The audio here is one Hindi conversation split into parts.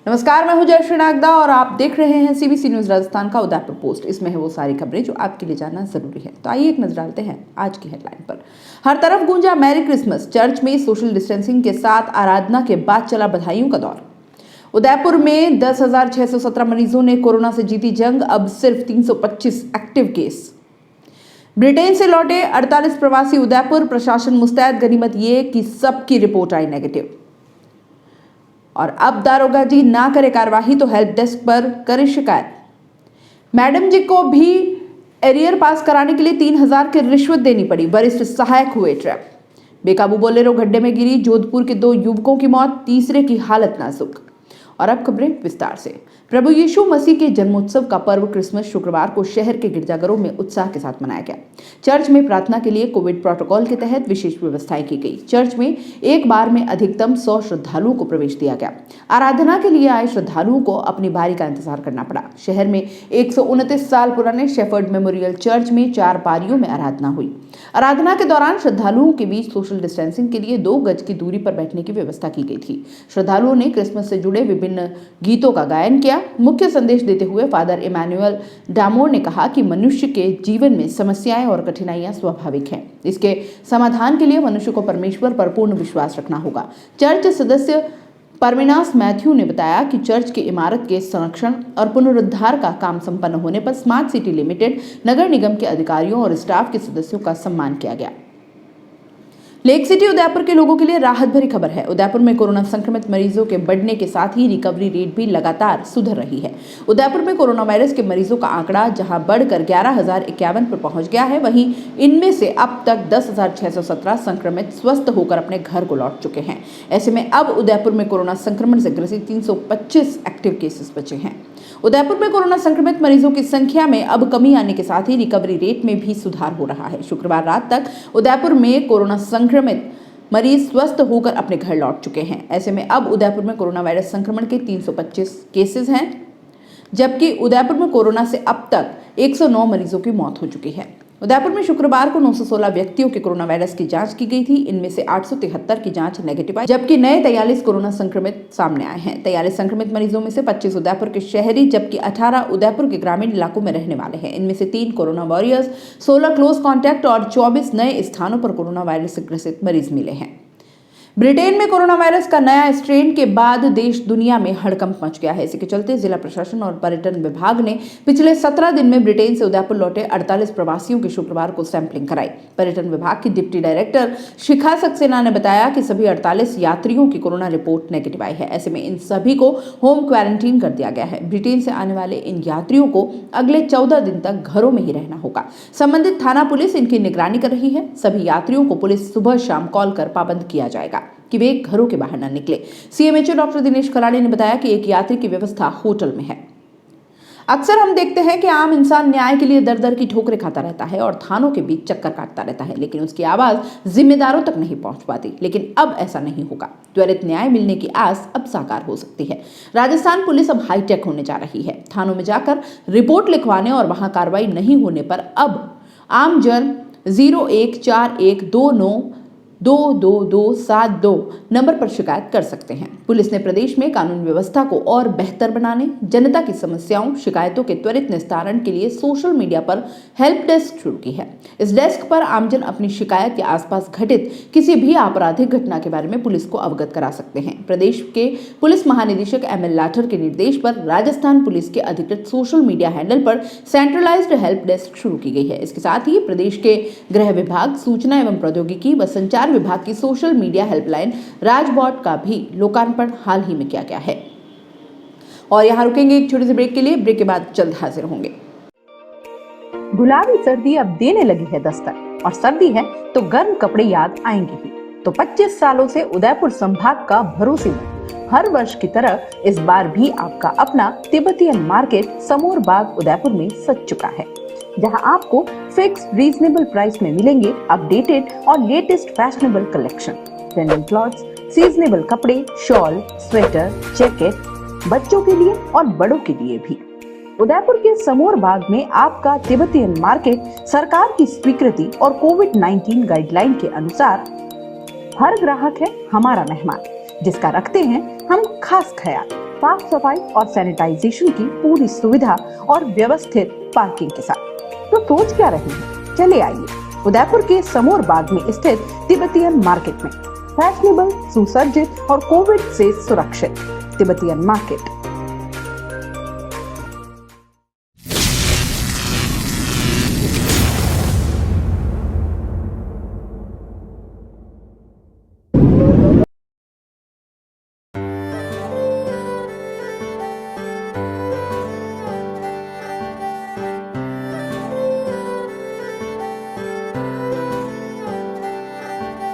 नमस्कार, मैं हूं जयश्री नागदा और आप देख रहे हैं सीबीसी न्यूज राजस्थान का उदयपुर पोस्ट। इसमें है वो सारी खबरें जो आपके लिए जानना जरूरी है। तो आइए एक नजर डालते हैं आज की हेडलाइन पर। हर तरफ गूंजा मैरी क्रिसमस। चर्च में सोशल डिस्टेंसिंग के साथ आराधना के बाद चला बधाइयों का दौर। उदयपुर में 10,617 मरीजों ने कोरोना से जीती जंग। अब सिर्फ 325 एक्टिव केस। ब्रिटेन से लौटे 48 प्रवासी उदयपुर। प्रशासन मुस्तैद। गनीमत ये कि सबकी रिपोर्ट आई नेगेटिव। और अब दारोगा जी ना करे कार्यवाही तो हेल्प डेस्क पर करे शिकायत। मैडम जी को भी एरियर पास कराने के लिए 3,000 की रिश्वत देनी पड़ी। वरिष्ठ सहायक हुए ट्रैप। बेकाबू बोलेरो गड्ढे में गिरी। जोधपुर के 2 युवकों की मौत, तीसरे की हालत नाजुक। और अब खबरें विस्तार से। प्रभु यीशु मसीह के जन्मोत्सव का पर्व क्रिसमस शुक्रवार को शहर के गिरजाघरों में उत्साह के साथ मनाया गया। चर्च में प्रार्थना के लिए कोविड प्रोटोकॉल के तहत विशेष व्यवस्थाएं की गई। चर्च में एक बार में अधिकतम 100 श्रद्धालुओं को प्रवेश दिया गया। आराधना के लिए आए श्रद्धालुओं को अपनी बारी का इंतजार करना पड़ा। शहर में 129 साल पुराने शेफर्ड मेमोरियल चर्च में 4 पारियों में आराधना हुई। आराधना के दौरान श्रद्धालुओं के बीच सोशल डिस्टेंसिंग के लिए 2 गज की दूरी पर बैठने की व्यवस्था की गई थी। श्रद्धालुओं ने क्रिसमस से जुड़े विभिन्न गीतों का गायन किया। मुख्य संदेश देते हुए फादर इमैनुअल डामोर ने कहा कि मनुष्य के जीवन में समस्याएं और कठिनाइयां स्वाभाविक हैं। इसके समाधान के लिए मनुष्य को परमेश्वर पर पूर्ण विश्वास रखना होगा। चर्च सदस्य परमिनास मैथ्यू ने बताया कि चर्च की इमारत के संरक्षण और पुनरुद्धार का काम संपन्न होने पर स्मार्ट सिटी लिमिटेड नगर निगम के अधिकारियों और स्टाफ के सदस्यों का सम्मान किया गया। लेक सिटी उदयपुर के लोगों के लिए राहत भरी खबर है। उदयपुर में कोरोना संक्रमित मरीजों के बढ़ने के साथ ही रिकवरी रेट भी लगातार सुधर रही है। उदयपुर में कोरोना वायरस के मरीजों का आंकड़ा जहां बढ़कर 11,051 पर पहुंच गया है, वहीं इनमें से अब तक 10,617 संक्रमित स्वस्थ होकर अपने घर को लौट चुके हैं। ऐसे में अब उदयपुर में कोरोना संक्रमण से ग्रसित 325 एक्टिव केसेस बचे हैं। उदयपुर में कोरोना संक्रमित मरीजों की संख्या में अब कमी आने के साथ ही रिकवरी रेट में भी सुधार हो रहा है। शुक्रवार रात तक उदयपुर में कोरोना संक्रमित मरीज स्वस्थ होकर अपने घर लौट चुके हैं। ऐसे में अब उदयपुर में कोरोना वायरस संक्रमण के 325 केसेस हैं, जबकि उदयपुर में कोरोना से अब तक 109 मरीजों की मौत हो चुकी है। उदयपुर में शुक्रवार को 916 व्यक्तियों के कोरोना वायरस की जांच की गई थी। इनमें से 873 की जांच नेगेटिव आई, जबकि नए 43 कोरोना संक्रमित सामने आए हैं। 43 संक्रमित मरीजों में से 25 उदयपुर के शहरी, जबकि 18 उदयपुर के ग्रामीण इलाकों में रहने वाले हैं। इनमें से 3 कोरोना वॉरियर्स, 16 क्लोज कॉन्टैक्ट और 24 नए स्थानों पर कोरोना वायरस से ग्रसित मरीज मिले हैं। ब्रिटेन में कोरोना वायरस का नया स्ट्रेन के बाद देश दुनिया में हड़कंप मच गया है। इसके चलते जिला प्रशासन और पर्यटन विभाग ने पिछले 17 दिन में ब्रिटेन से उदयपुर लौटे 48 प्रवासियों की शुक्रवार को सैंपलिंग कराई। पर्यटन विभाग की डिप्टी डायरेक्टर शिखा सक्सेना ने बताया कि सभी 48 यात्रियों की कोरोना रिपोर्ट नेगेटिव आई है। ऐसे में इन सभी को होम क्वारंटीन कर दिया गया है। ब्रिटेन से आने वाले इन यात्रियों को अगले 14 दिन तक घरों में ही रहना होगा। संबंधित थाना पुलिस इनकी निगरानी कर रही है। सभी यात्रियों को पुलिस सुबह शाम कॉल कर पाबंद किया जाएगा कि वे घरों के बाहर न निकले। सीएमएचओ डॉक्टर दिनेश खराड़े ने बताया कि एक यात्री की व्यवस्था होटल में है। अक्सर हम देखते हैं कि आम इंसान न्याय के लिए दर-दर की ठोकरें खाता रहता है और थानों के बीच चक्कर काटता रहता है, लेकिन उसकी आवाज जिम्मेदारों तक नहीं पहुंच पाती। लेकिन अब ऐसा नहीं होगा। त्वरित न्याय मिलने की आस अब साकार हो सकती है। राजस्थान पुलिस अब हाईटेक होने जा रही है। थानों में जाकर रिपोर्ट लिखवाने और वहां कार्रवाई नहीं होने पर अब आमजन 0141292272 नंबर पर शिकायत कर सकते हैं। पुलिस ने प्रदेश में कानून व्यवस्था को और बेहतर बनाने, जनता की समस्याओं, शिकायतों के त्वरित निस्तारण के लिए सोशल मीडिया पर हेल्प डेस्क शुरू की है। इस डेस्क पर आमजन अपनी शिकायत के आसपास घटित किसी भी आपराधिक घटना के बारे में पुलिस को अवगत करा सकते हैं। प्रदेश के पुलिस महानिदेशक ML लाठर के निर्देश पर राजस्थान पुलिस के अधिकृत सोशल मीडिया हैंडल पर सेंट्रलाइज्ड हेल्प डेस्क शुरू की गई है। इसके साथ ही प्रदेश के गृह विभाग, सूचना एवं प्रौद्योगिकी व संचार विभाग की सोशल मीडिया हेल्पलाइन राजबॉट का भी लोकार्पण हाल ही में किया गया है। और यहाँ रुकेंगे एक छोटी सी ब्रेक के लिए। ब्रेक के बाद जल्द हाजिर होंगे। गुलाबी सर्दी अब देने लगी है दस्तक, और सर्दी है तो गर्म कपड़े याद आएंगे ही। तो 25 सालों से उदयपुर संभाग का भरोसेमंद, हर वर्ष की तरह इस बार भी आपका अपना तिब्बतियन मार्केट समोर बाग उदयपुर में सज चुका है, जहां आपको फिक्स रीजनेबल प्राइस में मिलेंगे अपडेटेड और latest fashionable collection, trending clothes, seasonable कपड़े, शॉल, स्वेटर, जैकेट, बच्चों के लिए और बड़ों के लिए भी। उदयपुर के समोर बाग में आपका तिब्बतियन मार्केट सरकार की स्वीकृति और कोविड-19 गाइडलाइन के अनुसार हर ग्राहक है हमारा मेहमान, जिसका रखते हैं हम खास ख्याल। साफ सफाई और सैनिटाइजेशन की पूरी सुविधा और व्यवस्थित पार्किंग के साथ। तो सोच क्या रहे हैं, चले आइए उदयपुर के समोर बाग में स्थित तिब्बतियन मार्केट में। फैशनेबल, सुसज्जित और कोविड से सुरक्षित तिब्बतियन मार्केट।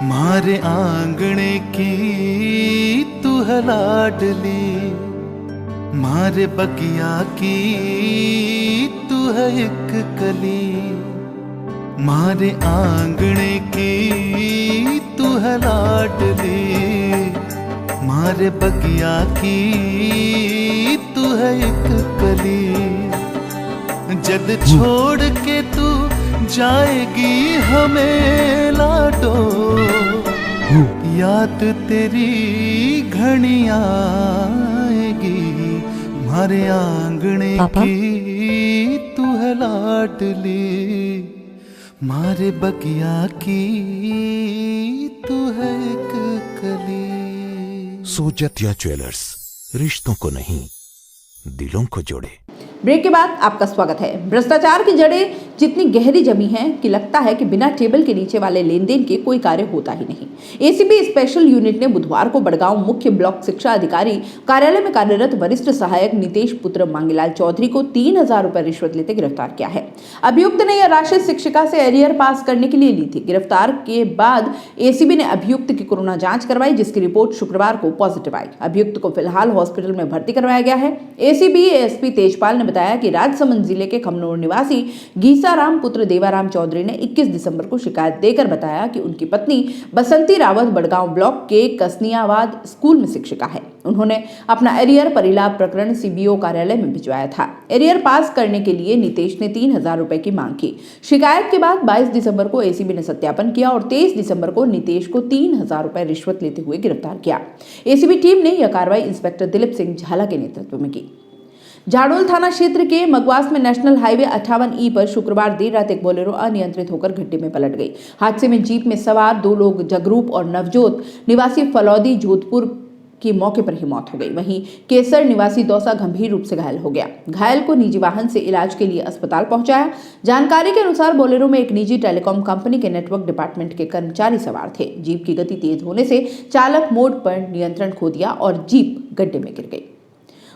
मारे आंगणे की तू है लाडली, मारे बगिया की तू है एक कली। मारे आंगणे की तू है लाडली, मारे बगिया की तू है एक कली। जद छोड़ के तू जाएगी हमें लाडो, याद तेरी घनी आएगी। मारे आंगणे की तू है लाडली, मारे बगिया की तू है एक कली। सोजतिया ज्वेलर्स, रिश्तों को नहीं दिलों को जोड़े। ब्रेक के बाद आपका स्वागत है। भ्रष्टाचार की जड़ें जितनी गहरी जमी हैं कि लगता है कि बिना टेबल के नीचे वाले लेन देन के कोई कार्य होता ही नहीं। एसीबी स्पेशल यूनिट ने बुधवार को बड़गांव मुख्य ब्लॉक शिक्षा अधिकारी कार्यालय में कार्यरत वरिष्ठ सहायक नितेश पुत्र मांगीलाल चौधरी को 3,000 रुपए रिश्वत लेते गिरफ्तार किया है। अभियुक्त ने यह राशि शिक्षिका से एरियर पास करने के लिए ली थी। गिरफ्तार के बाद एसीबी ने अभियुक्त की कोरोना जांच करवाई, जिसकी रिपोर्ट शुक्रवार को पॉजिटिव आई। अभियुक्त को फिलहाल हॉस्पिटल में भर्ती करवाया गया है। एसीबी एसपी तेजपाल ने बताया कि राजसमंद जिले के खमनोर निवासी गीसाराम पुत्र देवाराम चौधरी ने 21 दिसंबर को शिकायत देकर बताया कि उनकी पत्नी बसंती रावत बड़गांव ब्लॉक के कसनियावाद स्कूल में शिक्षिका है। उन्होंने अपना एरियर परिलाभ प्रकरण सीबीओ कार्यालय में भिजवाया था। एरियर पास करने के लिए नितेश ने 3,000 रुपए की मांग की। शिकायत के बाद 22 दिसंबर को एसीबी ने सत्यापन किया और 23 दिसंबर को नितेश को 3,000 रुपए रिश्वत लेते हुए गिरफ्तार किया। एसीबी टीम ने यह कार्रवाई इंस्पेक्टर दिलीप सिंह झाला के नेतृत्व में की। झाड़ोल थाना क्षेत्र के मगवास में नेशनल हाईवे 58E पर शुक्रवार देर रात एक बोलेरो अनियंत्रित होकर गड्ढे में पलट गई। हादसे में जीप में सवार 2 लोग जगरूप और नवजोत निवासी फलौदी जोधपुर की मौके पर ही मौत हो गई। वहीं केसर निवासी दौसा गंभीर रूप से घायल हो गया। घायल को निजी वाहन से इलाज के लिए अस्पताल पहुंचाया। जानकारी के अनुसार बोलेरो में एक निजी टेलीकॉम कंपनी के नेटवर्क डिपार्टमेंट के कर्मचारी सवार थे। जीप की गति तेज होने से चालक मोड़ पर नियंत्रण खो दिया और जीप गड्ढे में गिर गई।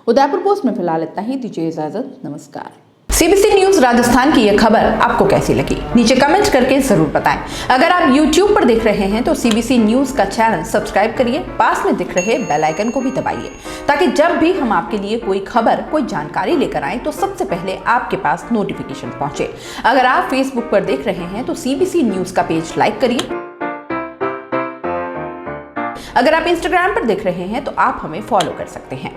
उदयपुर पोस्ट में फिलहाल इतना ही। दीजिए इजाजत, नमस्कार। सीबीसी न्यूज राजस्थान की यह खबर आपको कैसी लगी, नीचे कमेंट करके जरूर बताएं। अगर आप YouTube पर देख रहे हैं तो सीबीसी न्यूज का चैनल सब्सक्राइब करिए, पास में दिख रहे बेल आइकन को भी दबाइए, ताकि जब भी हम आपके लिए कोई खबर, कोई जानकारी लेकर आए तो सबसे पहले आपके पास नोटिफिकेशन पहुंचे। अगर आप फेसबुक पर देख रहे हैं तो सीबीसी न्यूज का पेज लाइक करिए। अगर आप इंस्टाग्राम पर देख रहे हैं तो आप हमें फॉलो कर सकते हैं।